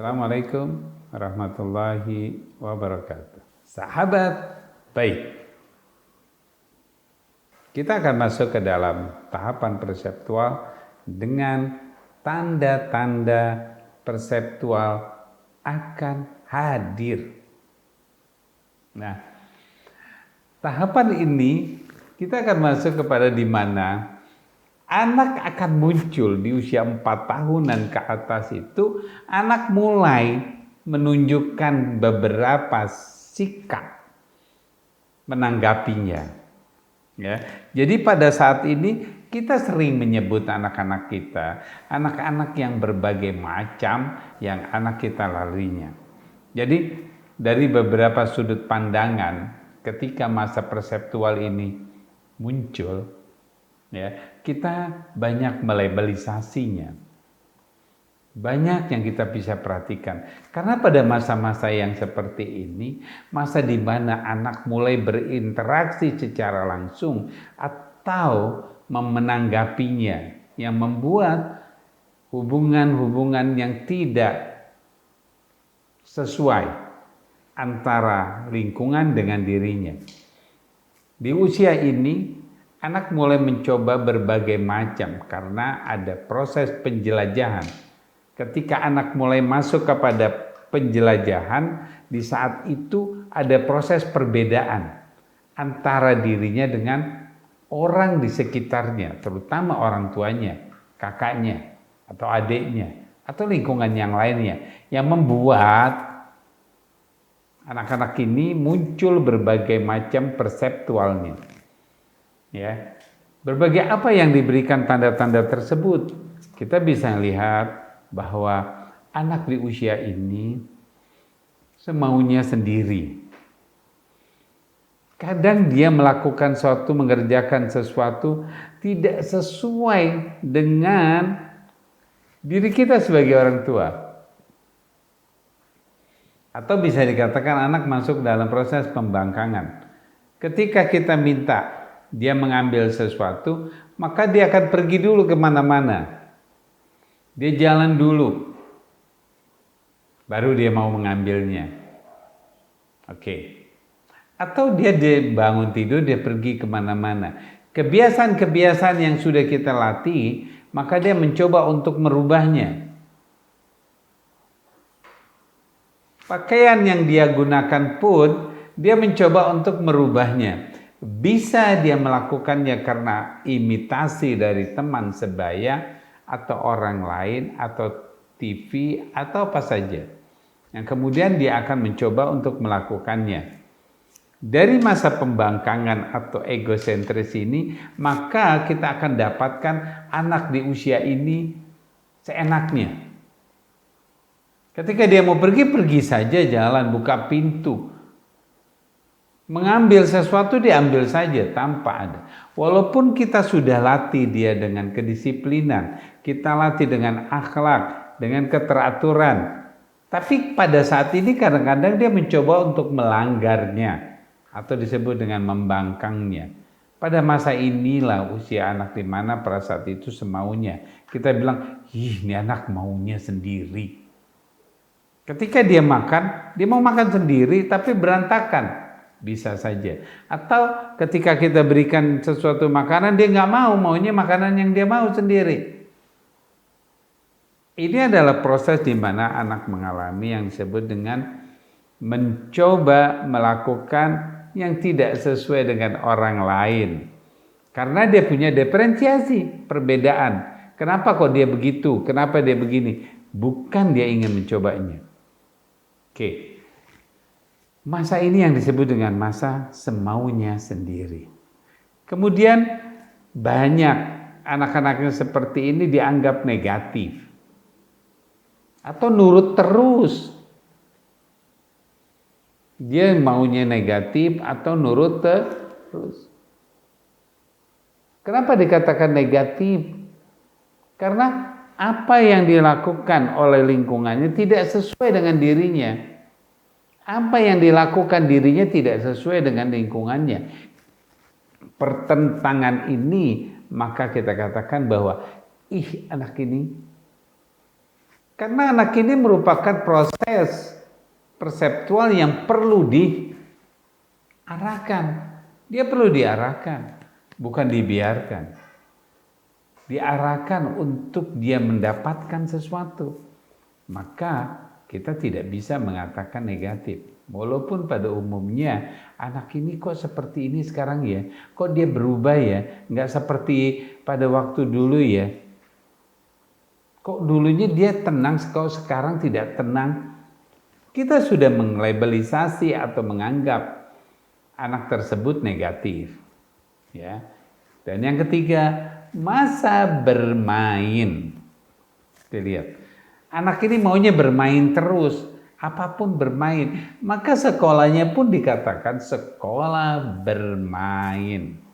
Assalamualaikum warahmatullahi wabarakatuh. Sahabat baik, kita akan masuk ke dalam tahapan perseptual dengan tanda-tanda perseptual akan hadir. Nah, tahapan ini kita akan masuk kepada di mana anak akan muncul di usia 4 tahunan ke atas itu, anak mulai menunjukkan beberapa sikap menanggapinya. Ya. Jadi pada saat ini kita sering menyebut anak-anak kita, anak-anak yang berbagai macam yang anak kita laluinya. Jadi dari beberapa sudut pandangan ketika masa perseptual ini muncul, ya, kita banyak melabelisasinya. Banyak yang kita bisa perhatikan. Karena pada masa-masa yang seperti ini, masa di mana anak mulai berinteraksi secara langsung atau menanggapinya, yang membuat hubungan-hubungan yang tidak sesuai antara lingkungan dengan dirinya. Di usia ini, anak mulai mencoba berbagai macam karena ada proses penjelajahan. Ketika anak mulai masuk kepada penjelajahan, di saat itu ada proses perbedaan antara dirinya dengan orang di sekitarnya, terutama orang tuanya, kakaknya, atau adiknya, atau lingkungan yang lainnya, yang membuat anak-anak ini muncul berbagai macam perseptualnya. Ya, berbagai apa yang diberikan tanda-tanda tersebut, kita bisa lihat bahwa anak di usia ini semaunya sendiri. Kadang dia melakukan suatu, mengerjakan sesuatu tidak sesuai dengan diri kita sebagai orang tua. Atau bisa dikatakan anak masuk dalam proses pembangkangan. Ketika kita minta dia mengambil sesuatu, maka dia akan pergi dulu kemana-mana. Dia jalan dulu, baru dia mau mengambilnya. Oke. Atau dia bangun tidur, dia pergi kemana-mana. Kebiasaan-kebiasaan yang sudah kita latih, maka dia mencoba untuk merubahnya. Pakaian yang dia gunakan pun, dia mencoba untuk merubahnya. Bisa dia melakukannya karena imitasi dari teman sebaya, atau orang lain, atau TV, atau apa saja. Yang kemudian dia akan mencoba untuk melakukannya. Dari masa pembangkangan atau egosentris ini, maka kita akan dapatkan anak di usia ini seenaknya. Ketika dia mau pergi, pergi saja jalan, buka pintu. Mengambil sesuatu diambil saja tanpa ada. Walaupun kita sudah latih dia dengan kedisiplinan, kita latih dengan akhlak, dengan keteraturan. Tapi pada saat ini kadang-kadang dia mencoba untuk melanggarnya atau disebut dengan membangkangnya. Pada masa inilah usia anak di mana pada saat itu semaunya. Kita bilang, ini anak maunya sendiri. Ketika dia makan, dia mau makan sendiri tapi berantakan. Bisa saja. Atau ketika kita berikan sesuatu makanan, dia nggak mau, maunya makanan yang dia mau sendiri. Ini adalah proses di mana anak mengalami yang disebut dengan mencoba melakukan yang tidak sesuai dengan orang lain. Karena dia punya diferensiasi, perbedaan. Kenapa kok dia begitu? Kenapa dia begini? Bukan dia ingin mencobanya. Oke. Masa ini yang disebut dengan masa semaunya sendiri. Kemudian banyak anak-anak yang seperti ini dianggap negatif. Atau nurut terus. Dia maunya negatif atau nurut terus. Kenapa dikatakan negatif? Karena apa yang dilakukan oleh lingkungannya tidak sesuai dengan dirinya. Apa yang dilakukan dirinya tidak sesuai dengan lingkungannya. Pertentangan ini, maka kita katakan bahwa anak ini Karena anak ini merupakan proses perseptual yang perlu diarahkan. Dia perlu diarahkan, bukan dibiarkan. Diarahkan untuk dia mendapatkan sesuatu. Maka kita tidak bisa mengatakan negatif. Walaupun pada umumnya anak ini kok seperti ini sekarang ya, kok dia berubah ya, nggak seperti pada waktu dulu ya. Kok dulunya dia tenang, kok sekarang tidak tenang. Kita sudah menglabelisasi atau menganggap anak tersebut negatif. Ya. Dan yang ketiga, masa bermain. Kita lihat, anak ini maunya bermain terus, apapun bermain. Maka sekolahnya pun dikatakan sekolah bermain.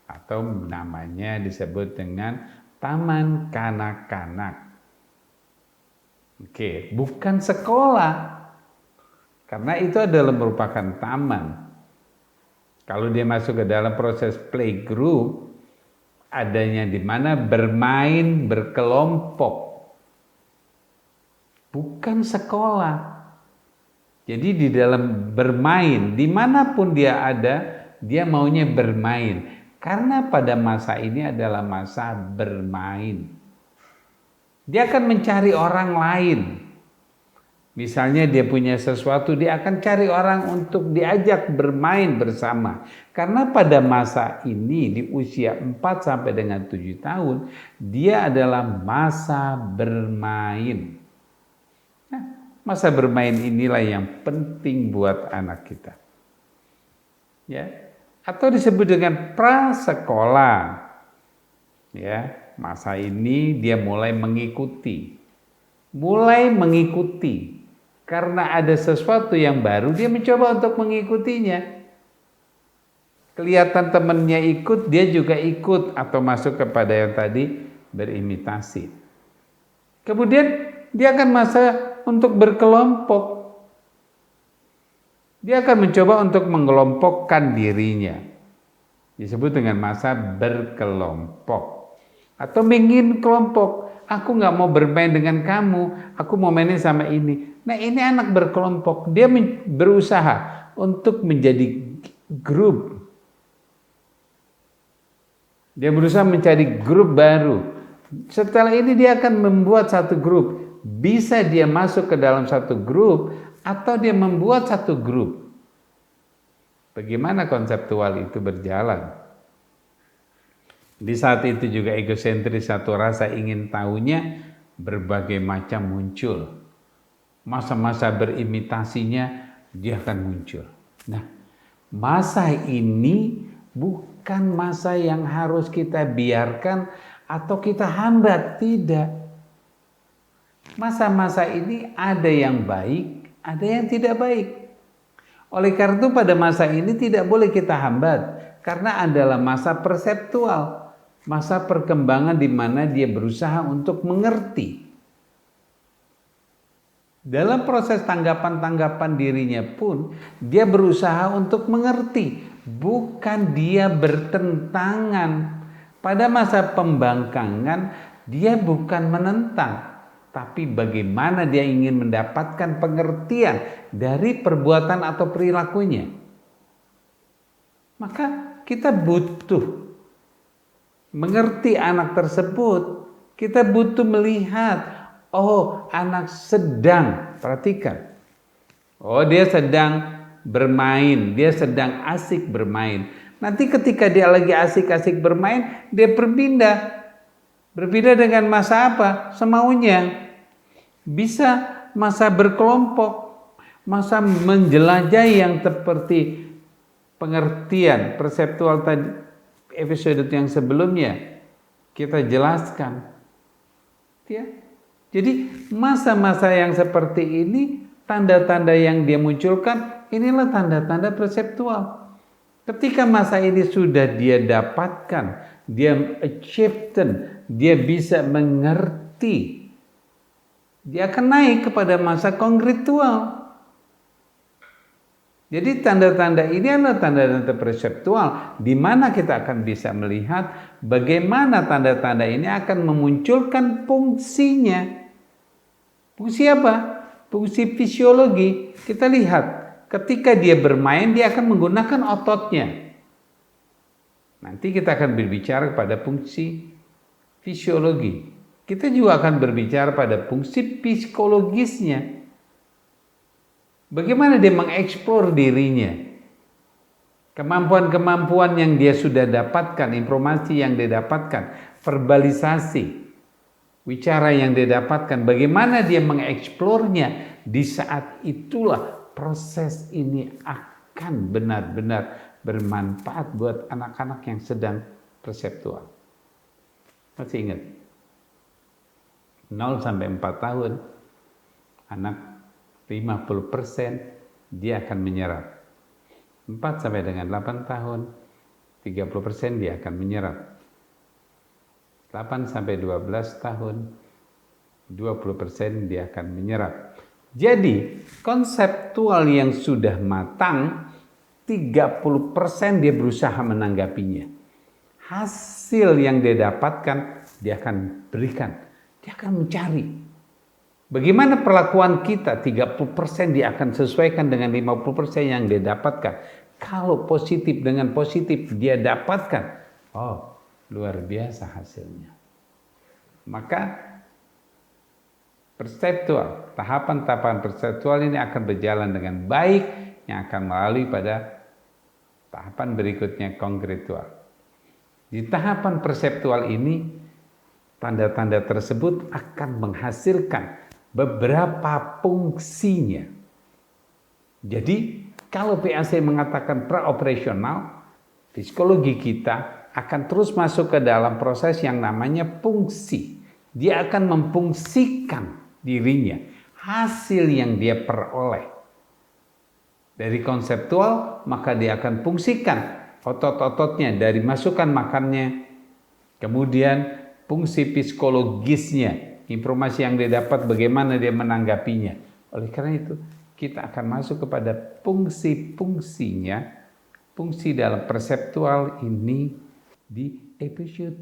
Atau namanya disebut dengan taman kanak-kanak. Oke, bukan sekolah. Karena itu adalah merupakan taman. Kalau dia masuk ke dalam proses playgroup, adanya di mana bermain berkelompok. Bukan sekolah. Jadi di dalam bermain, dimanapun dia ada, dia maunya bermain. Karena pada masa ini adalah masa bermain. Dia akan mencari orang lain. Misalnya dia punya sesuatu, dia akan cari orang untuk diajak bermain bersama. Karena pada masa ini, di usia 4 sampai dengan 7 tahun, dia adalah masa bermain. Nah, masa bermain inilah yang penting buat anak kita. Ya, atau disebut dengan prasekolah. Ya, masa ini dia mulai mengikuti. Karena ada sesuatu yang baru, dia mencoba untuk mengikutinya. Kelihatan temannya ikut, dia juga ikut atau masuk kepada yang tadi berimitasi. Kemudian dia akan masa untuk berkelompok. Dia akan mencoba untuk mengelompokkan dirinya. Disebut dengan masa berkelompok. Atau ingin kelompok. Aku nggak mau bermain dengan kamu, aku mau mainin sama ini. Nah, ini anak berkelompok. Dia berusaha untuk menjadi grup. Dia berusaha mencari grup baru. Setelah ini dia akan membuat satu grup. Bisa dia masuk ke dalam satu grup atau dia membuat satu grup. Bagaimana konseptual itu berjalan? Di saat itu juga egosentris atau rasa ingin tahunya berbagai macam muncul. Masa-masa berimitasinya dia akan muncul. Nah, masa ini bukan masa yang harus kita biarkan atau kita hambat, tidak. Masa-masa ini ada yang baik, ada yang tidak baik. Oleh karena itu pada masa ini tidak boleh kita hambat, karena adalah masa perseptual. Masa perkembangan di mana dia berusaha untuk mengerti. Dalam proses tanggapan-tanggapan dirinya pun, dia berusaha untuk mengerti. Bukan dia bertentangan. Pada masa pembangkangan, dia bukan menentang. Tapi bagaimana dia ingin mendapatkan pengertian dari perbuatan atau perilakunya. Maka kita butuh mengerti anak tersebut, kita butuh melihat, oh anak sedang, perhatikan, oh dia sedang bermain, dia sedang asik bermain. Nanti ketika dia lagi asik-asik bermain, dia berpindah dengan masa apa? Semaunya. Bisa masa berkelompok, masa menjelajahi yang seperti pengertian perseptual tadi. Episode yang sebelumnya kita jelaskan, ya. Jadi masa-masa yang seperti ini, tanda-tanda yang dia munculkan, inilah tanda-tanda perseptual. Ketika masa ini sudah dia dapatkan, dia achievement, dia bisa mengerti, dia akan naik kepada masa kongretual. Jadi tanda-tanda ini adalah tanda-tanda perseptual di mana kita akan bisa melihat bagaimana tanda-tanda ini akan memunculkan fungsinya. Fungsi apa? Fungsi fisiologi. Kita lihat, ketika dia bermain, dia akan menggunakan ototnya. Nanti kita akan berbicara pada fungsi fisiologi. Kita juga akan berbicara pada fungsi psikologisnya. Bagaimana dia mengeksplor dirinya. Kemampuan-kemampuan yang dia sudah dapatkan, informasi yang dia dapatkan, verbalisasi, wicara yang dia dapatkan, bagaimana dia mengeksplornya. Di saat itulah proses ini akan benar-benar bermanfaat buat anak-anak yang sedang perseptual. Masih ingat? 0 sampai 4 tahun, anak 50% dia akan menyerap. 4 sampai dengan 8 tahun, 30% dia akan menyerap. 8 sampai 12 tahun, 20% dia akan menyerap. Jadi, konseptual yang sudah matang, 30% dia berusaha menanggapinya. Hasil yang dia dapatkan, dia akan berikan. Dia akan mencari. Bagaimana perlakuan kita, 30% dia akan sesuaikan dengan 50% yang dia dapatkan. Kalau positif dengan positif dia dapatkan, oh luar biasa hasilnya. Maka perseptual, tahapan-tahapan perseptual ini akan berjalan dengan baik, yang akan melalui pada tahapan berikutnya kongretual. Di tahapan perseptual ini, tanda-tanda tersebut akan menghasilkan beberapa fungsinya. Jadi, kalau PAC mengatakan praoperasional, psikologi kita akan terus masuk ke dalam proses yang namanya fungsi. Dia akan memfungsikan dirinya, hasil yang dia peroleh. Dari konseptual, maka dia akan fungsikan otot-ototnya dari masukan makannya, kemudian fungsi psikologisnya, informasi yang dia dapat bagaimana dia menanggapinya. Oleh karena itu, kita akan masuk kepada fungsi-fungsinya, fungsi dalam perseptual ini di episode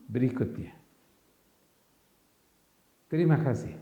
berikutnya. Terima kasih.